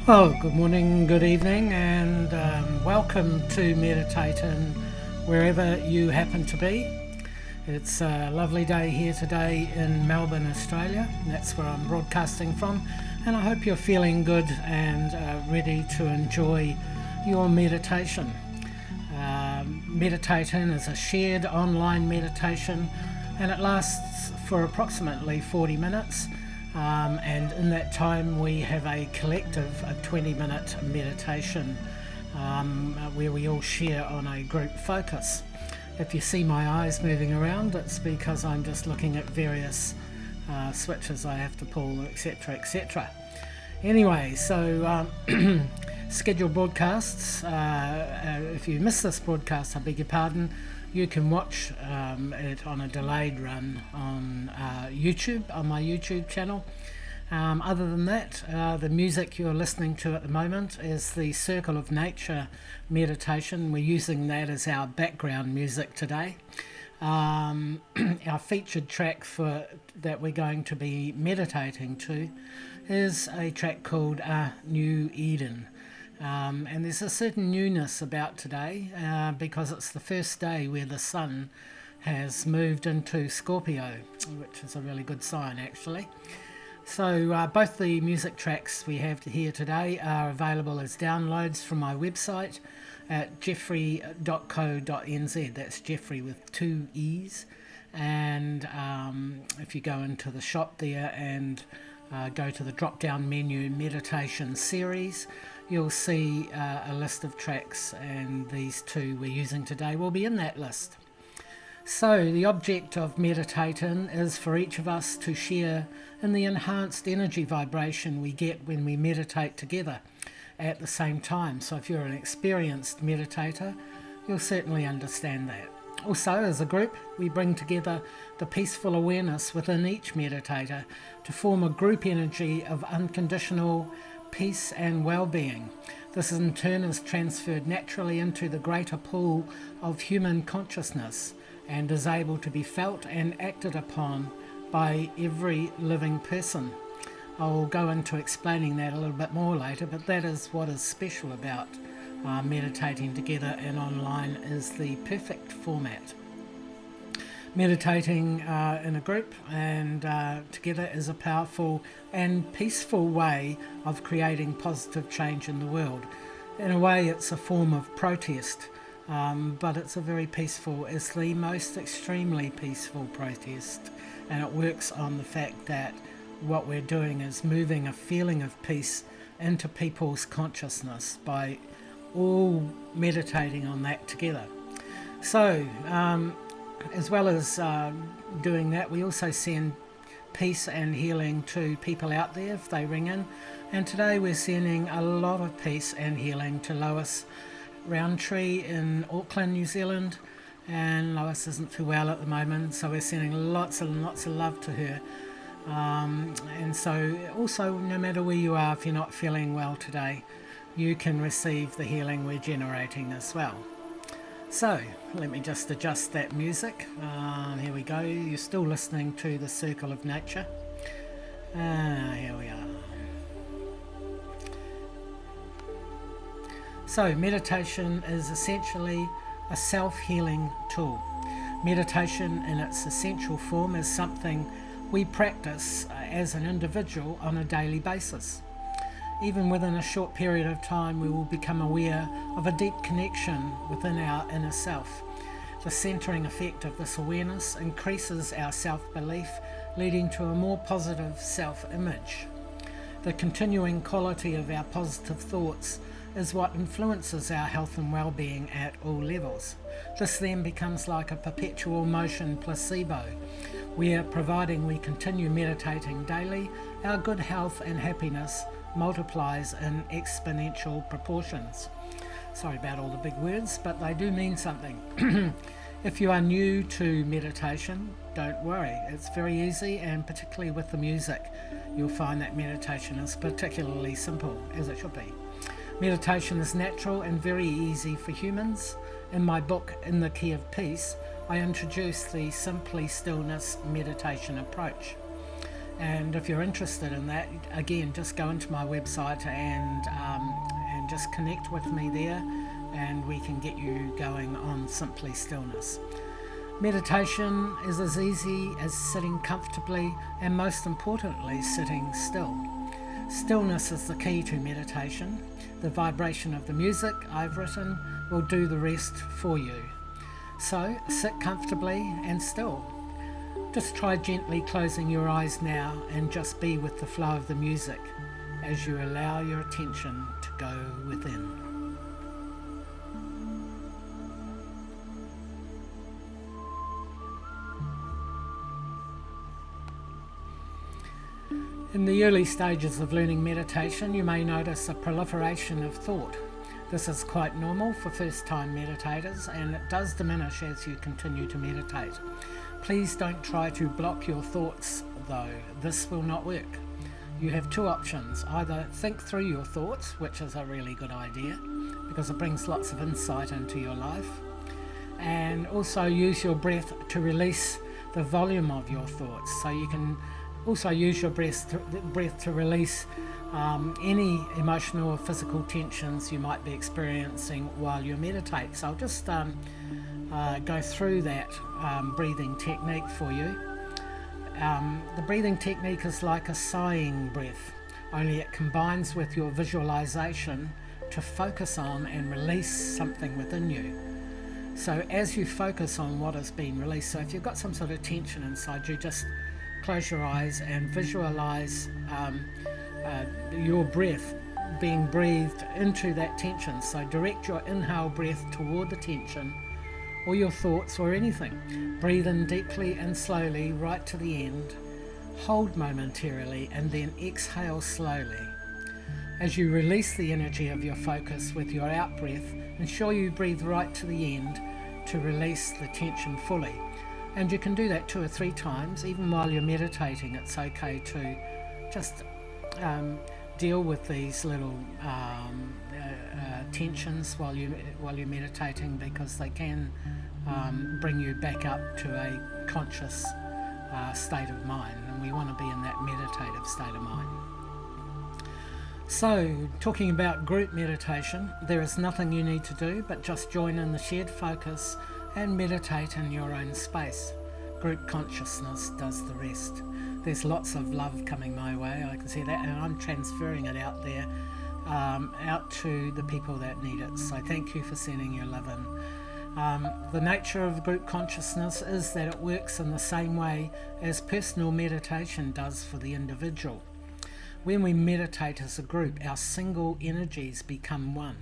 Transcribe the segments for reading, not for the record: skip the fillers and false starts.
Well, good morning, good evening, and welcome to Meditating wherever you happen to be. It's a lovely day here today in Melbourne, Australia. That's where I'm broadcasting from, and I hope you're feeling good and ready to enjoy your meditation. Meditating is a shared online meditation, and it lasts for approximately 40 minutes. And in that time we have a collective, a 20-minute meditation where we all share on a group focus. If you see my eyes moving around, it's because I'm just looking at various switches I have to pull, etc, etc. Anyway, so scheduled broadcasts, if you miss this broadcast, I beg your pardon, you can watch it on a delayed run on YouTube, on my YouTube channel. Other than that, the music you're listening to at the moment is the Circle of Nature meditation. We're using that as our background music today. Our featured track that we're going to be meditating to is a track called New Eden. And there's a certain newness about today because it's the first day where the sun has moved into Scorpio, which is a really good sign actually. So both the music tracks we have here today are available as downloads from my website at jeffree.co.nz. That's Jeffree with 2 E's. And if you go into the shop there and go to the drop down menu meditation series, you'll see a list of tracks, and these two we're using today will be in that list. So the object of meditating is for each of us to share in the enhanced energy vibration we get when we meditate together at the same time. So if you're an experienced meditator, you'll certainly understand that. Also, as a group, we bring together the peaceful awareness within each meditator to form a group energy of unconditional peace and well-being. This in turn is transferred naturally into the greater pool of human consciousness and is able to be felt and acted upon by every living person. I'll go into explaining that a little bit more later, but that is what is special about meditating together and online, is the perfect format. Meditating in a group and together is a powerful and peaceful way of creating positive change in the world. In a way, it's a form of protest, but it's a very peaceful, it's the most extremely peaceful protest, and it works on the fact that what we're doing is moving a feeling of peace into people's consciousness by all meditating on that together. So, as well as doing that, we also send peace and healing to people out there if they ring in. And today we're sending a lot of peace and healing to Lois Roundtree in Auckland, New Zealand. And Lois isn't too well at the moment, so we're sending lots and lots of love to her. And so also, no matter where you are, if you're not feeling well today, you can receive the healing we're generating as well. So, let me just adjust that music. Here we go. You're still listening to The Circle of Nature. Here we are. So, meditation is essentially a self-healing tool. Meditation in its essential form is something we practice as an individual on a daily basis. Even within a short period of time, we will become aware of a deep connection within our inner self. The centering effect of this awareness increases our self-belief, leading to a more positive self-image. The continuing quality of our positive thoughts is what influences our health and well-being at all levels. This then becomes like a perpetual motion placebo, where providing we continue meditating daily, our good health and happiness multiplies in exponential proportions. Sorry about all the big words, but they do mean something. If you are new to meditation, don't worry. It's very easy, and particularly with the music, you'll find that meditation is particularly simple, as it should be. Meditation is natural and very easy for humans. In my book, In the Key of Peace, I introduce the Simply Stillness meditation approach. And if you're interested in that, again, just go into my website and just connect with me there, and we can get you going on Simply Stillness. Meditation is as easy as sitting comfortably and, most importantly, sitting still. Stillness is the key to meditation. The vibration of the music I've written will do the rest for you. So sit comfortably and still. Just try gently closing your eyes now and just be with the flow of the music as you allow your attention to go within. In the early stages of learning meditation, you may notice a proliferation of thought. This is quite normal for first-time meditators, and it does diminish as you continue to meditate. Please don't try to block your thoughts, though. This will not work. You have two options. Either think through your thoughts, which is a really good idea because it brings lots of insight into your life, and also use your breath to release the volume of your thoughts. So you can also use your breath to release any emotional or physical tensions you might be experiencing while you meditate. So I'll just go through that breathing technique for you. The breathing technique is like a sighing breath, only it combines with your visualization to focus on and release something within you. So as you focus on what has been released, so if you've got some sort of tension inside you, just close your eyes and visualize your breath being breathed into that tension. So direct your inhale breath toward the tension or your thoughts or anything. Breathe in deeply and slowly right to the end. Hold momentarily and then exhale slowly. As you release the energy of your focus with your out breath, ensure you breathe right to the end to release the tension fully. And you can do that 2 or 3 times. Even while you're meditating, it's okay to just deal with these little tensions while you're meditating, because they can bring you back up to a conscious state of mind, and we want to be in that meditative state of mind. So, talking about group meditation, there is nothing you need to do but just join in the shared focus and meditate in your own space. Group consciousness does the rest. There's lots of love coming my way, I can see that, and I'm transferring it out there, out to the people that need it. So thank you for sending your love in. The nature of group consciousness is that it works in the same way as personal meditation does for the individual. When we meditate as a group, our single energies become one,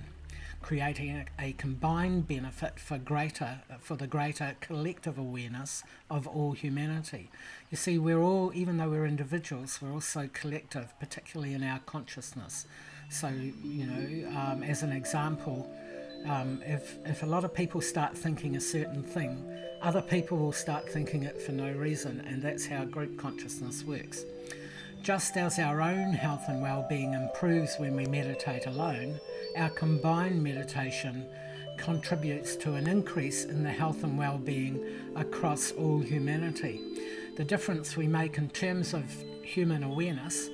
creating a combined benefit for the greater collective awareness of all humanity. You see, we're all, even though we're individuals, we're also collective, particularly in our consciousness. So, as an example, if a lot of people start thinking a certain thing, other people will start thinking it for no reason, and that's how group consciousness works. Just as our own health and well-being improves when we meditate alone, our combined meditation contributes to an increase in the health and well-being across all humanity. The difference we make in terms of human awareness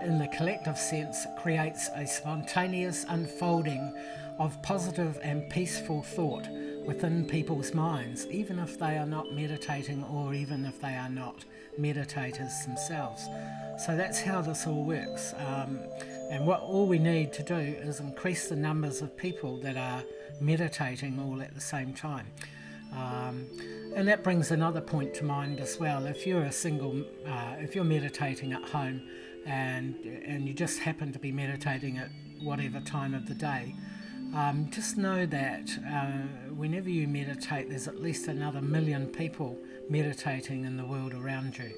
in the collective sense creates a spontaneous unfolding of positive and peaceful thought within people's minds, even if they are not meditating or even if they are not meditators themselves. So that's how this all works. And all we need to do is increase the numbers of people that are meditating all at the same time. And that brings another point to mind as well. If you're if you're meditating at home and you just happen to be meditating at whatever time of the day, just know that whenever you meditate, there's at least another 1 million people meditating in the world around you.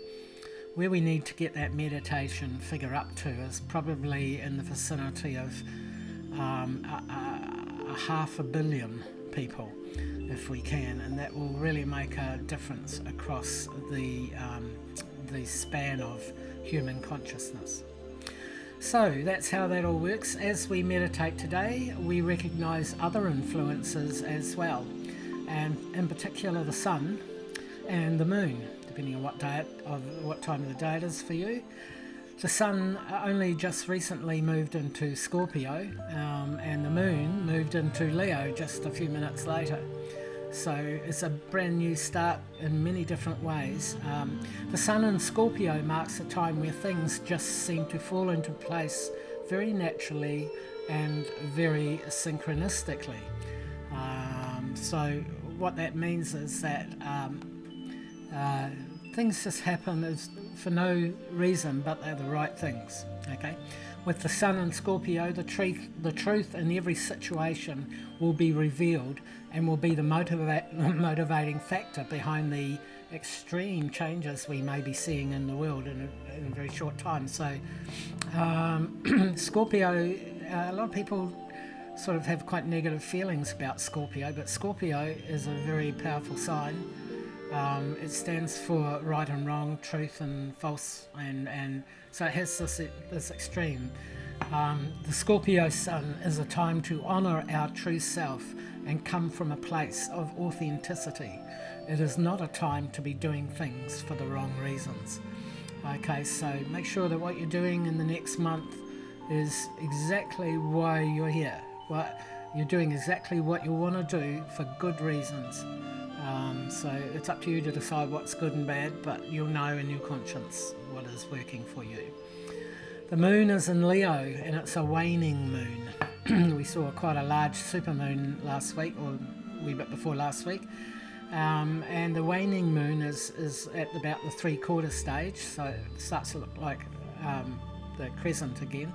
Where we need to get that meditation figure up to is probably in the vicinity of 500 million people, if we can, and that will really make a difference across the span of human consciousness. So that's how that all works. As we meditate today, we recognize other influences as well, and in particular the sun and the moon, depending on what time of the day it is for you. The sun only just recently moved into Scorpio, and the moon moved into Leo just a few minutes later. So it's a brand new start in many different ways. The sun in Scorpio marks a time where things just seem to fall into place very naturally and very synchronistically. So what that means is that things just happen for no reason, but they're the right things. Okay, with the sun in Scorpio, the truth in every situation will be revealed and will be the motivating factor behind the extreme changes we may be seeing in the world in a very short time. So Scorpio, a lot of people sort of have quite negative feelings about Scorpio, but Scorpio is a very powerful sign. It stands for right and wrong, truth and false, and so it has this extreme. The Scorpio sun is a time to honour our true self and come from a place of authenticity. It is not a time to be doing things for the wrong reasons. Okay, so make sure that what you're doing in the next month is exactly why you're here. You're doing exactly what you want to do for good reasons. So it's up to you to decide what's good and bad, but you'll know in your conscience what is working for you. The moon is in Leo, and it's a waning moon. We saw quite a large supermoon last week, or a wee bit before last week. And the waning moon is at about the 3/4 stage, so it starts to look like the crescent again.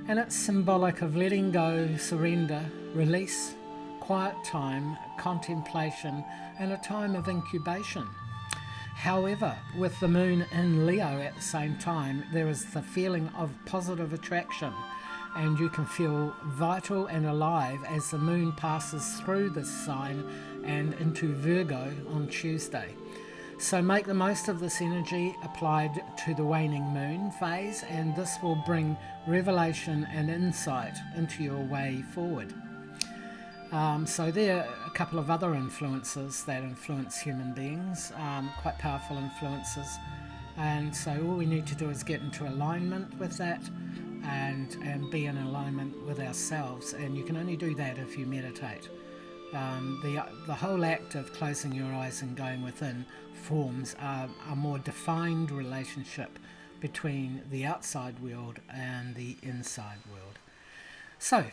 And it's symbolic of letting go, surrender, release, quiet time, contemplation, and a time of incubation. However, with the moon in Leo at the same time, there is the feeling of positive attraction, and you can feel vital and alive as the moon passes through this sign and into Virgo on Tuesday. So make the most of this energy applied to the waning moon phase, and this will bring revelation and insight into your way forward. So there are a couple of other influences that influence human beings, quite powerful influences, and so all we need to do is get into alignment with that and be in alignment with ourselves, and you can only do that if you meditate. The whole act of closing your eyes and going within forms a more defined relationship between the outside world and the inside world. So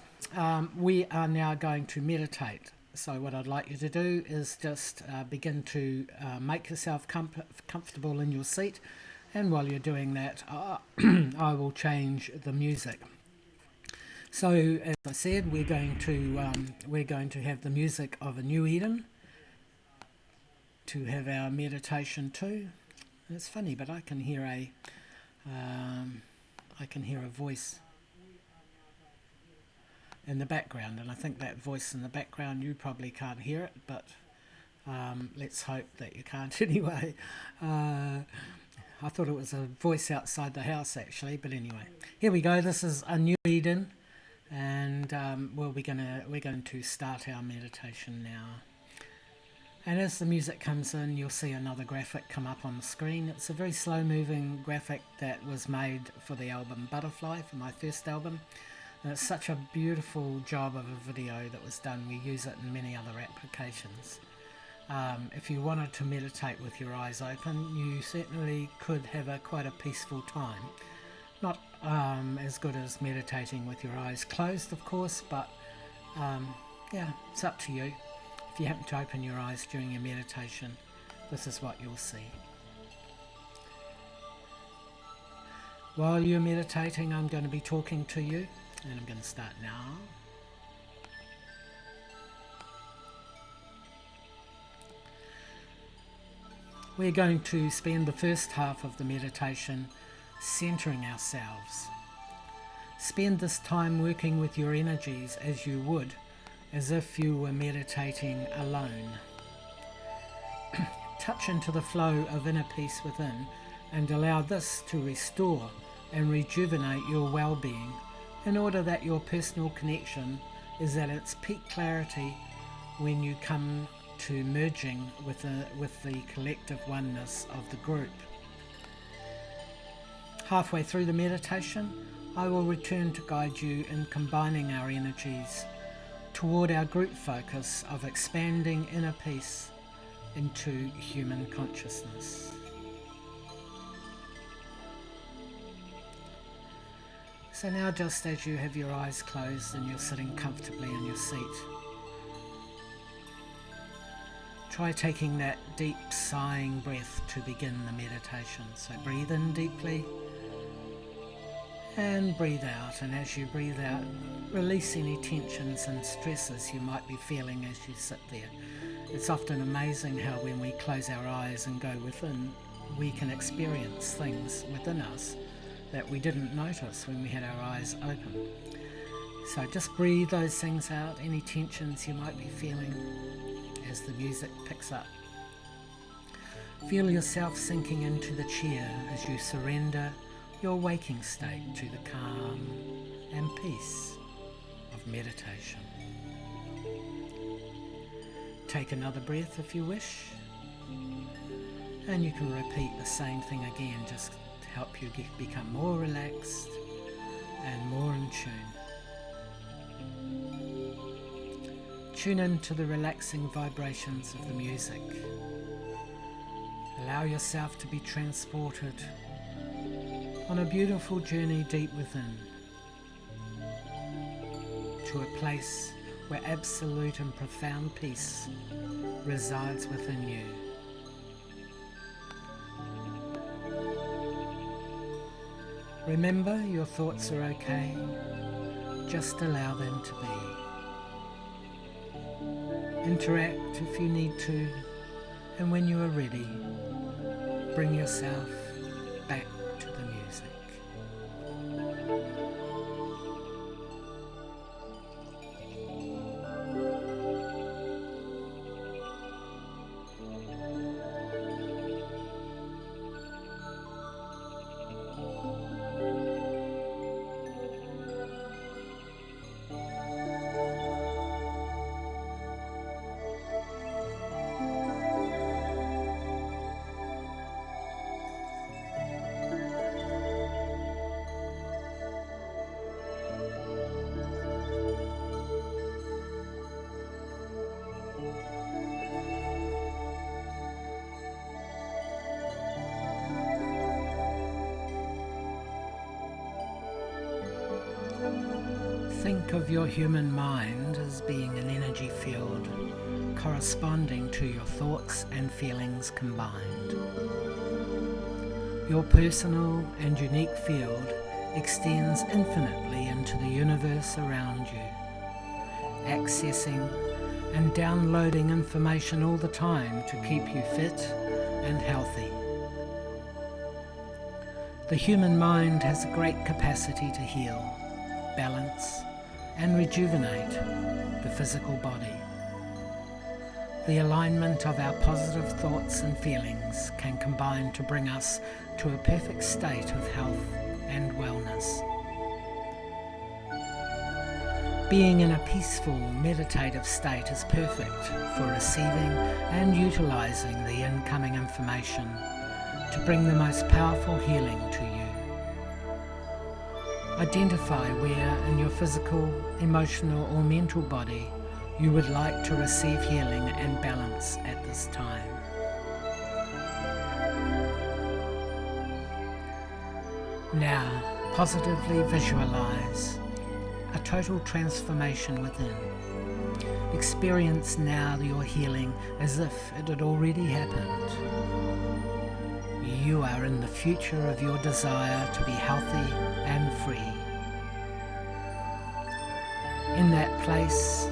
we are now going to meditate. So what I'd like you to do is just begin to make yourself comfortable in your seat, and while you're doing that, I will change the music. So as I said, we're going to have the music of a new Eden to have our meditation too. And it's funny, but I can hear a voice in the background, and I think that voice in the background, you probably can't hear it, but let's hope that you can't anyway. I thought it was a voice outside the house actually, but anyway, here we go. This is a new Eden, and we're going to start our meditation now. And as the music comes in, you'll see another graphic come up on the screen. It's a very slow moving graphic that was made for the album Butterfly, for my first album. And it's such a beautiful job of a video that was done. We use it in many other applications. If you wanted to meditate with your eyes open, you certainly could have quite a peaceful time. Not as good as meditating with your eyes closed, of course, but yeah, it's up to you. If you happen to open your eyes during your meditation, this is what you'll see. While you're meditating, I'm going to be talking to you, and I'm going to start now. We're going to spend the first half of the meditation centering ourselves. Spend this time working with your energies as you would, as if you were meditating alone. Touch into the flow of inner peace within and allow this to restore and rejuvenate your well-being, in order that your personal connection is at its peak clarity when you come to merging with the collective oneness of the group. Halfway through the meditation, I will return to guide you in combining our energies toward our group focus of expanding inner peace into human consciousness. So now, just as you have your eyes closed and you're sitting comfortably in your seat, try taking that deep sighing breath to begin the meditation. So breathe in deeply and breathe out, and as you breathe out, release any tensions and stresses you might be feeling as you sit there. It's often amazing how when we close our eyes and go within, we can experience things within us that we didn't notice when we had our eyes open. So just breathe those things out, any tensions you might be feeling as the music picks up. Feel yourself sinking into the chair as you surrender your waking state to the calm and peace of meditation. Take another breath if you wish, and you can repeat the same thing again, just to help you become more relaxed and more in tune. Tune into the relaxing vibrations of the music. Allow yourself to be transported on a beautiful journey deep within, to a place where absolute and profound peace resides within you. Remember, your thoughts are okay, just allow them to be. Interact if you need to, and when you are ready, bring yourself back to the music. Think of your human mind as being an energy field corresponding to your thoughts and feelings combined. Your personal and unique field extends infinitely into the universe around you, accessing and downloading information all the time to keep you fit and healthy. The human mind has a great capacity to heal, balance, and rejuvenate the physical body. The alignment of our positive thoughts and feelings can combine to bring us to a perfect state of health and wellness. Being in a peaceful, meditative state is perfect for receiving and utilizing the incoming information to bring the most powerful healing to you. Identify where in your physical, emotional, or mental body you would like to receive healing and balance at this time. Now, positively visualize a total transformation within. Experience now your healing as if it had already happened. You are in the future of your desire to be healthy and free. In that place,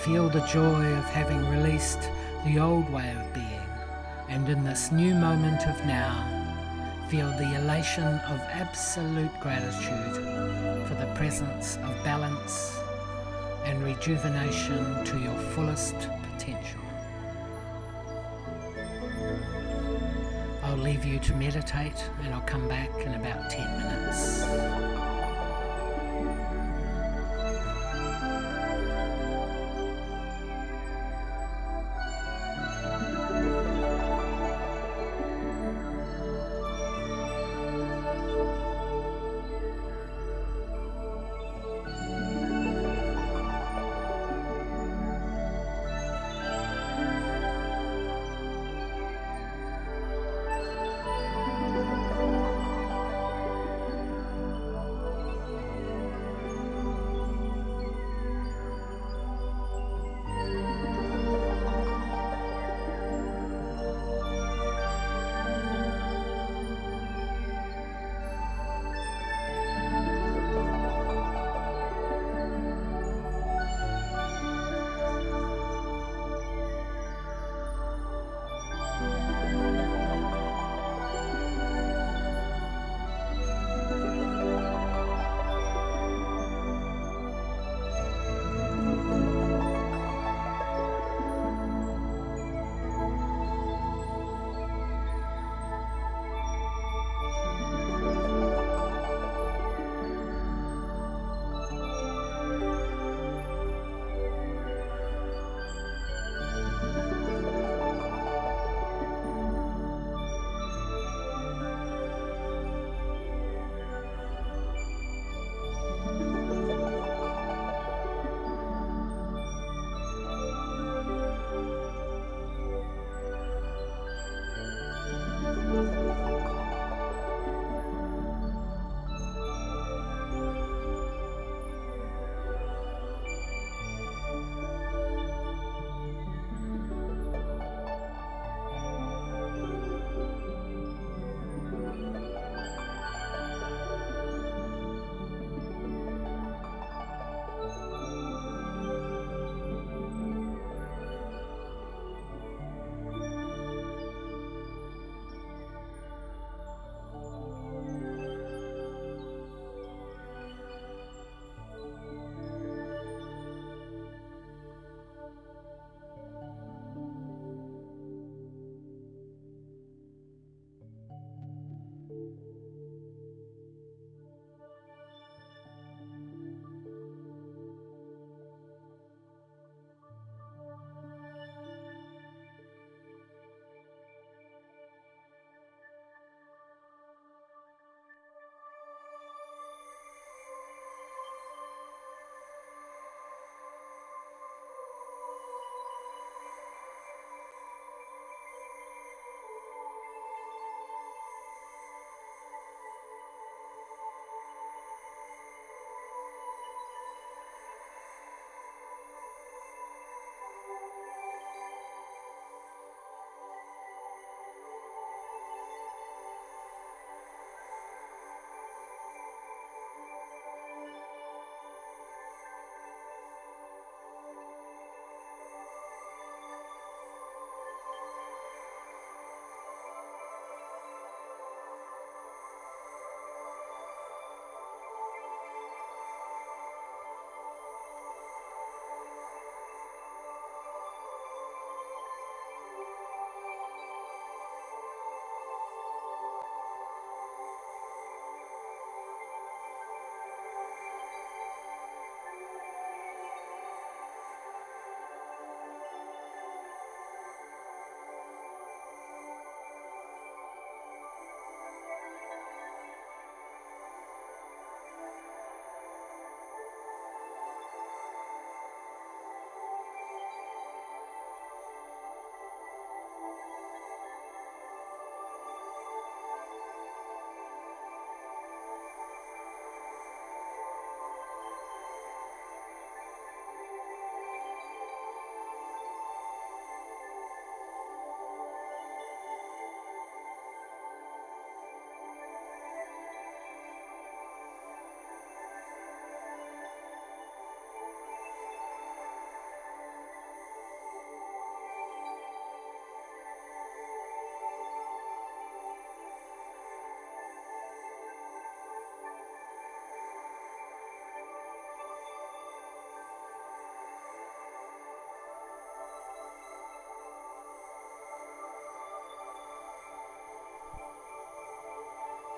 feel the joy of having released the old way of being, and in this new moment of now, feel the elation of absolute gratitude for the presence of balance and rejuvenation to your fullest potential. I'll leave you to meditate and I'll come back in about 10 minutes.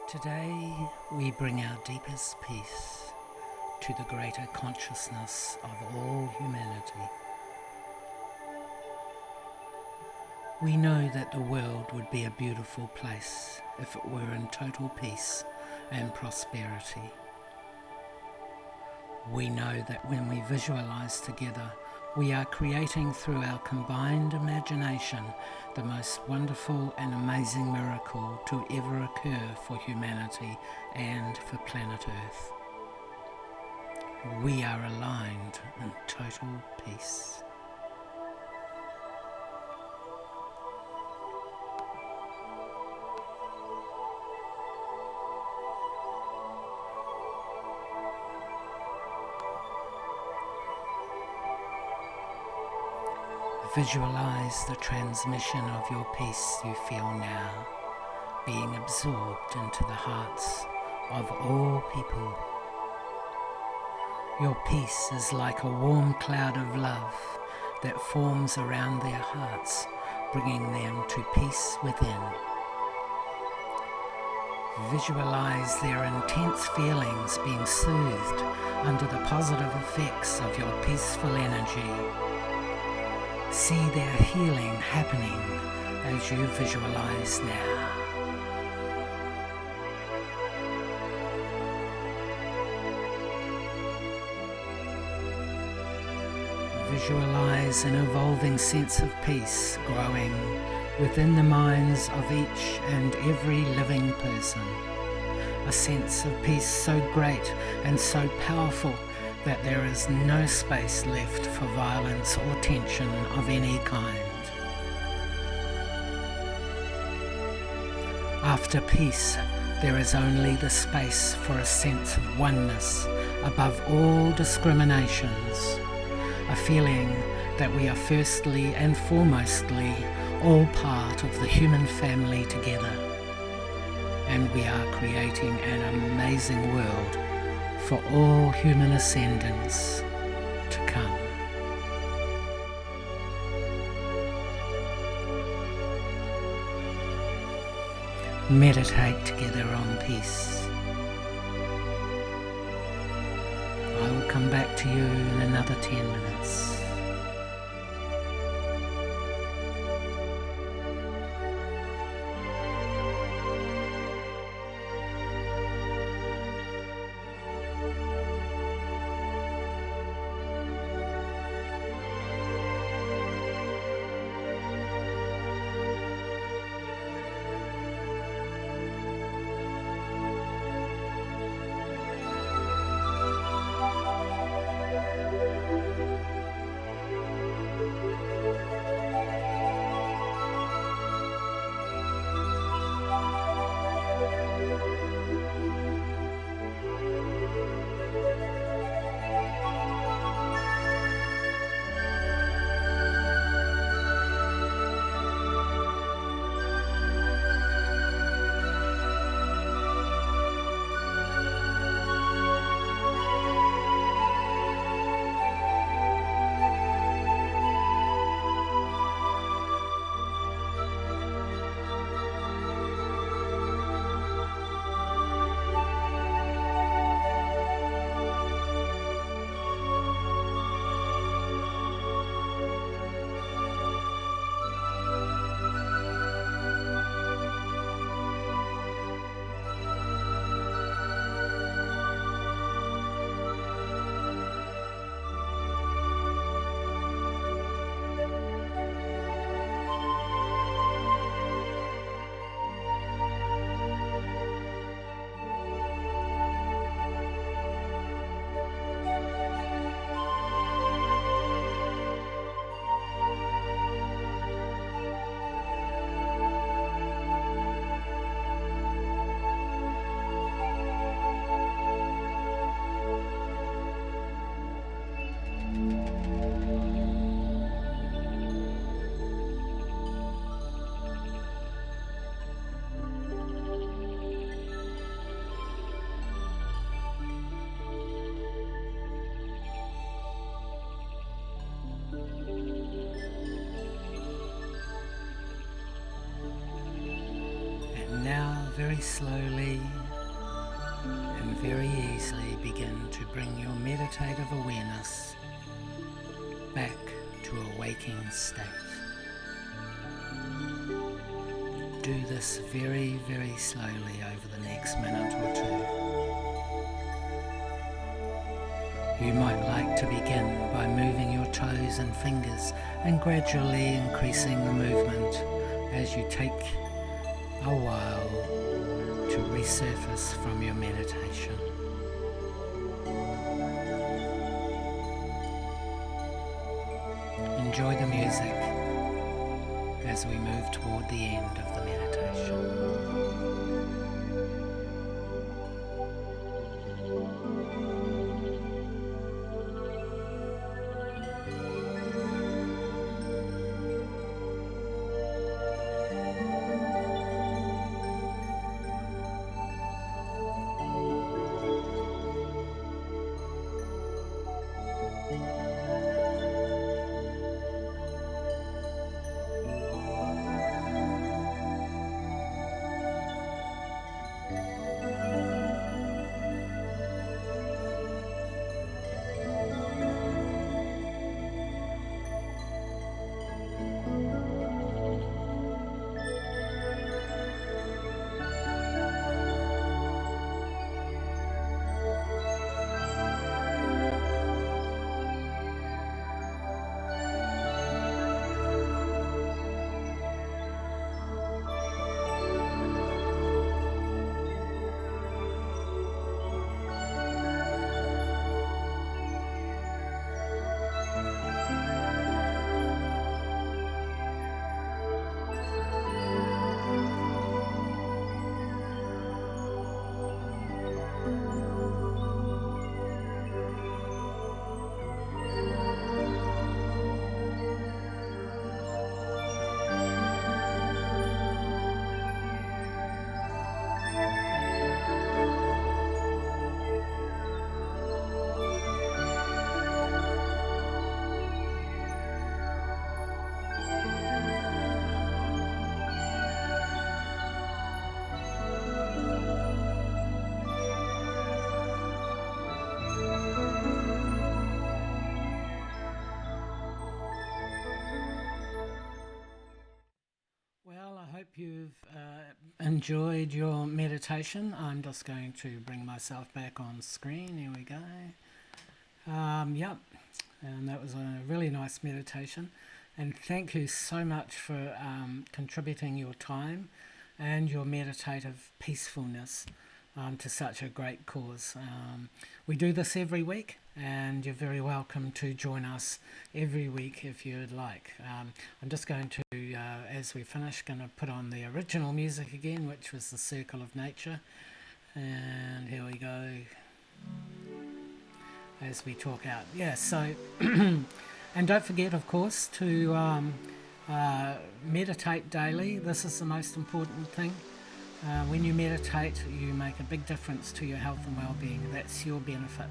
Today we bring our deepest peace to the greater consciousness of all humanity. We know that the world would be a beautiful place if it were in total peace and prosperity. We know that when we visualize together, we are creating through our combined imagination the most wonderful and amazing miracle to ever occur for humanity and for planet Earth. We are aligned in total peace. Visualize the transmission of your peace you feel now, being absorbed into the hearts of all people. Your peace is like a warm cloud of love that forms around their hearts, bringing them to peace within. Visualize their intense feelings being soothed under the positive effects of your peaceful energy. See their healing happening as you visualize now. Visualize an evolving sense of peace growing within the minds of each and every living person. A sense of peace so great and so powerful that there is no space left for violence or tension of any kind. After peace, there is only the space for a sense of oneness above all discriminations, a feeling that we are firstly and foremostly all part of the human family together, and we are creating an amazing world for all human ascendants to come. Meditate together on peace. I will come back to you in another 10 minutes. very slowly and very easily begin to bring your meditative awareness back to a waking state. Do this very, very slowly over the next minute or two. You might like to begin by moving your toes and fingers and gradually increasing the movement as you take a while to resurface from your meditation. Enjoy the music as we move toward the end of the meditation. Well, I hope you've enjoyed your meditation. I'm just going to bring myself back on screen. Here we go. Yep, and that was a really nice meditation. And thank you so much for contributing your time and your meditative peacefulness to such a great cause. We do this every week, and you're very welcome to join us every week if you'd like. I'm just going to, as we finish, going to put on the original music again, which was the Circle of Nature. And here we go, as we talk out. Yeah, so, and don't forget, of course, to meditate daily. This is the most important thing. When you meditate, you make a big difference to your health and well-being. That's your benefit.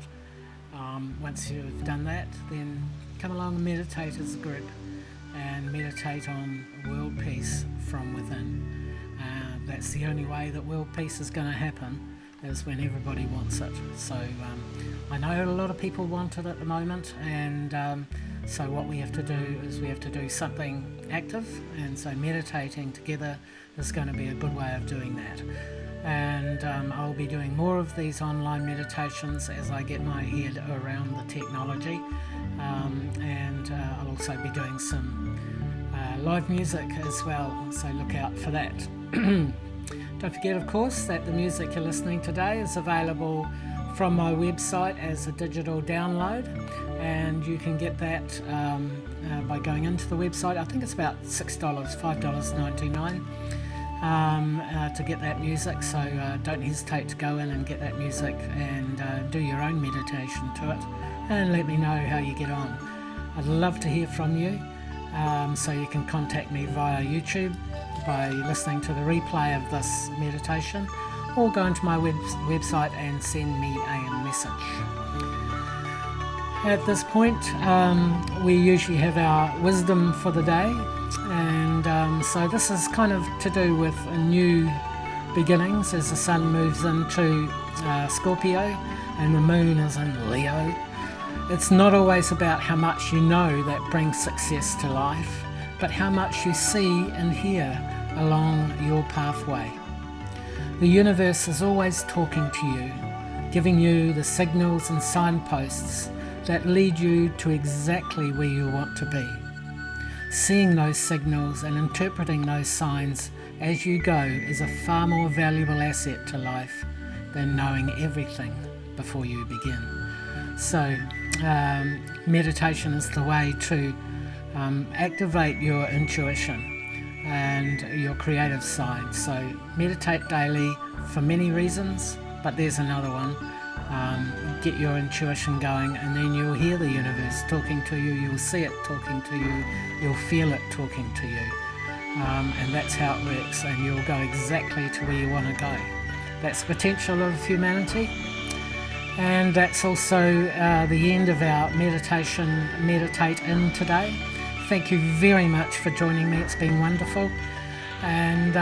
Once you've done that, then come along and meditate as a group and meditate on world peace from within. That's the only way that world peace is going to happen, is when everybody wants it. So I know a lot of people want it at the moment, and so what we have to do is we have to do something active, and so meditating together is going to be a good way of doing that. And I'll be doing more of these online meditations as I get my head around the technology, and I'll also be doing some live music as well, so look out for that. Don't forget, of course, that the music you're listening today is available from my website as a digital download, and you can get that by going into the website. I think it's about $6, $5.99 to get that music, so don't hesitate to go in and get that music and do your own meditation to it, and let me know how you get on. I'd love to hear from you, so you can contact me via YouTube by listening to the replay of this meditation, or go into my website and send me a message. At this point, we usually have our wisdom for the day, and so this is kind of to do with a new beginnings as the sun moves into Scorpio and the moon is in Leo. It's not always about how much you know that brings success to life, but how much you see and hear along your pathway. The universe is always talking to you, giving you the signals and signposts that lead you to exactly where you want to be. Seeing those signals and interpreting those signs as you go is a far more valuable asset to life than knowing everything before you begin. So, meditation is the way to activate your intuition and your creative side. So meditate daily for many reasons, but there's another one. Get your intuition going, and then you'll hear the universe talking to you, you'll see it talking to you, you'll feel it talking to you, and that's how it works, and you'll go exactly to where you want to go. That's the potential of humanity, and that's also the end of our meditation, Meditate In today. Thank you very much for joining me. It's been wonderful. And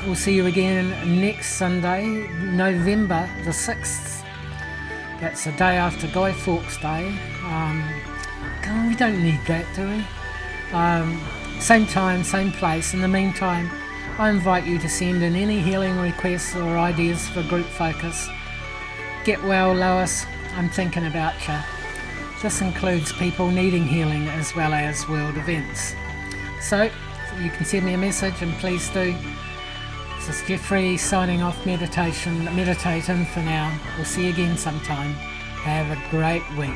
we'll see you again next Sunday, November the 6th. That's the day after Guy Fawkes Day. We don't need that, do we? Same time, same place. In the meantime, I invite you to send in any healing requests or ideas for group focus. Get well, Lois. I'm thinking about you. This includes people needing healing as well as world events. So you can send me a message, and please do. This is Jeffree signing off meditating for now. We'll see you again sometime. Have a great week.